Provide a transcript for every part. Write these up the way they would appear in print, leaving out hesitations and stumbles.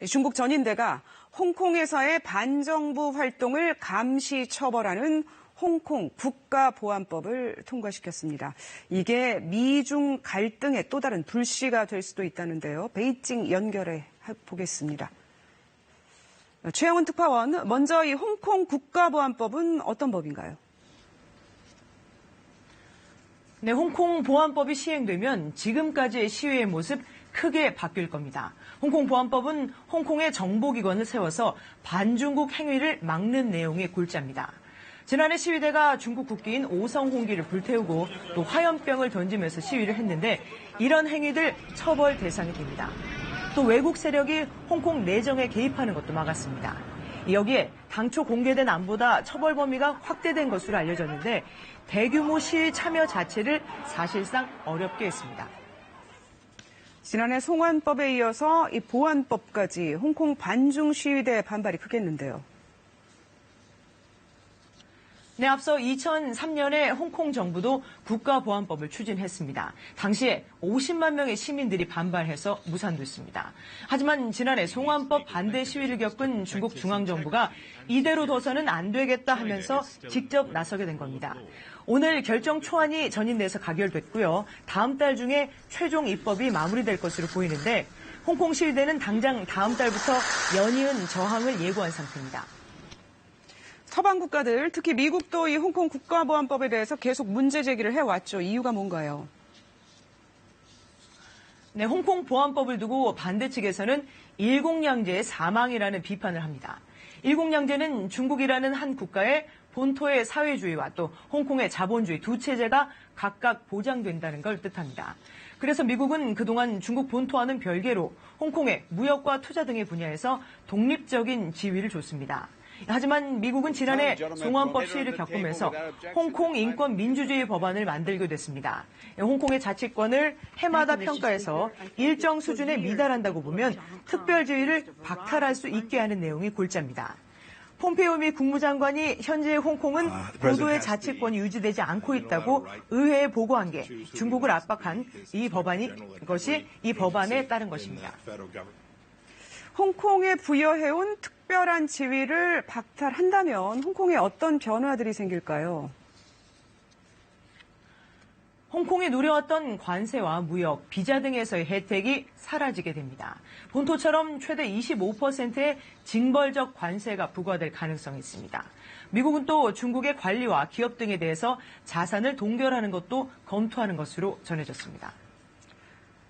중국 전인대가 홍콩에서의 반정부 활동을 감시 처벌하는 홍콩 국가보안법을 통과시켰습니다. 이게 미중 갈등의 또 다른 불씨가 될 수도 있다는데요. 베이징 연결해 보겠습니다. 최영은 특파원, 먼저 이 홍콩 국가보안법은 어떤 법인가요? 네, 홍콩 보안법이 시행되면 지금까지의 시위의 모습 크게 바뀔 겁니다. 홍콩 보안법은 홍콩의 정보기관을 세워서 반중국 행위를 막는 내용의 골자입니다. 지난해 시위대가 중국 국기인 오성홍기를 불태우고 또 화염병을 던지면서 시위를 했는데 이런 행위들 처벌 대상이 됩니다. 또 외국 세력이 홍콩 내정에 개입하는 것도 막았습니다. 여기에 당초 공개된 안보다 처벌 범위가 확대된 것으로 알려졌는데 대규모 시위 참여 자체를 사실상 어렵게 했습니다. 지난해 송환법에 이어서 이 보안법까지 홍콩 반중 시위대 반발이 크겠는데요. 네, 앞서 2003년에 홍콩 정부도 국가보안법을 추진했습니다. 당시에 50만 명의 시민들이 반발해서 무산됐습니다. 하지만 지난해 송환법 반대 시위를 겪은 중국 중앙정부가 이대로 둬서는 안 되겠다 하면서 직접 나서게 된 겁니다. 오늘 결정 초안이 전인대에서 가결됐고요. 다음 달 중에 최종 입법이 마무리될 것으로 보이는데 홍콩 시위대는 당장 다음 달부터 연이은 저항을 예고한 상태입니다. 서방 국가들, 특히 미국도 이 홍콩 국가보안법에 대해서 계속 문제 제기를 해왔죠. 이유가 뭔가요? 네, 홍콩 보안법을 두고 반대 측에서는 일공양제의 사망이라는 비판을 합니다. 일공양제는 중국이라는 한 국가의 본토의 사회주의와 또 홍콩의 자본주의 두 체제가 각각 보장된다는 걸 뜻합니다. 그래서 미국은 그동안 중국 본토와는 별개로 홍콩의 무역과 투자 등의 분야에서 독립적인 지위를 줬습니다. 하지만 미국은 지난해 송환법 시위를 겪으면서 홍콩 인권 민주주의 법안을 만들게 됐습니다. 홍콩의 자치권을 해마다 평가해서 일정 수준에 미달한다고 보면 특별지위를 박탈할 수 있게 하는 내용이 골자입니다. 폼페이오 미 국무장관이 현재 홍콩은 고도의 자치권이 유지되지 않고 있다고 의회에 보고한 게 중국을 압박한 것이 이 법안에 따른 것입니다. 홍콩에 부여해온 특별한 지위를 박탈한다면 홍콩에 어떤 변화들이 생길까요? 홍콩이 누려왔던 관세와 무역, 비자 등에서의 혜택이 사라지게 됩니다. 본토처럼 최대 25%의 징벌적 관세가 부과될 가능성이 있습니다. 미국은 또 중국의 관리와 기업 등에 대해서 자산을 동결하는 것도 검토하는 것으로 전해졌습니다.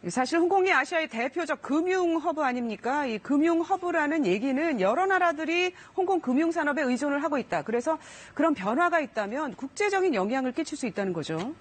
사실 홍콩이 아시아의 대표적 금융 허브 아닙니까? 이 금융 허브라는 얘기는 여러 나라들이 홍콩 금융 산업에 의존을 하고 있다. 그래서 그런 변화가 있다면 국제적인 영향을 끼칠 수 있다는 거죠.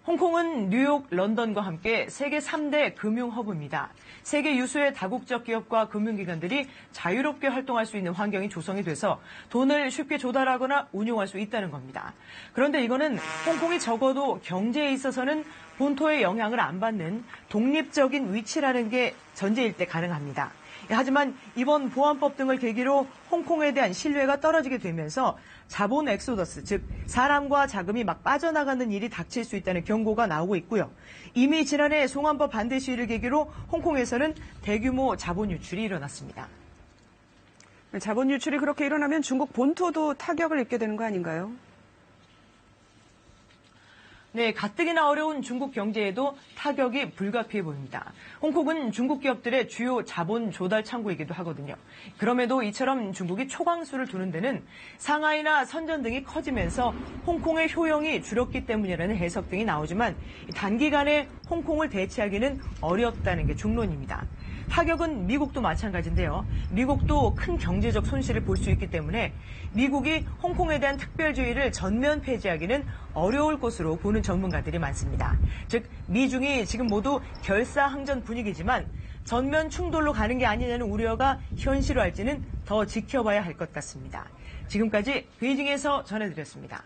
홍콩은 뉴욕, 런던과 함께 세계 3대 금융 허브입니다. 세계 유수의 다국적 기업과 금융기관들이 자유롭게 활동할 수 있는 환경이 조성이 돼서 돈을 쉽게 조달하거나 운용할 수 있다는 겁니다. 그런데 이거는 홍콩이 적어도 경제에 있어서는 본토의 영향을 안 받는 독립적인 위치라는 게 전제일 때 가능합니다. 하지만 이번 보안법 등을 계기로 홍콩에 대한 신뢰가 떨어지게 되면서 자본 엑소더스, 즉 사람과 자금이 막 빠져나가는 일이 닥칠 수 있다는 경고가 나오고 있고요. 이미 지난해 송환법 반대 시위를 계기로 홍콩에서는 대규모 자본 유출이 일어났습니다. 자본 유출이 그렇게 일어나면 중국 본토도 타격을 입게 되는 거 아닌가요? 네, 가뜩이나 어려운 중국 경제에도 타격이 불가피해 보입니다. 홍콩은 중국 기업들의 주요 자본 조달 창구이기도 하거든요. 그럼에도 이처럼 중국이 초강수를 두는 데는 상하이나 선전 등이 커지면서 홍콩의 효용이 줄었기 때문이라는 해석 등이 나오지만 단기간에 홍콩을 대체하기는 어렵다는 게 중론입니다. 타격은 미국도 마찬가지인데요. 미국도 큰 경제적 손실을 볼 수 있기 때문에 미국이 홍콩에 대한 특별주의를 전면 폐지하기는 어려울 것으로 보는 전문가들이 많습니다. 즉 미중이 지금 모두 결사항전 분위기지만 전면 충돌로 가는 게 아니냐는 우려가 현실화할지는 더 지켜봐야 할 것 같습니다. 지금까지 베이징에서 전해드렸습니다.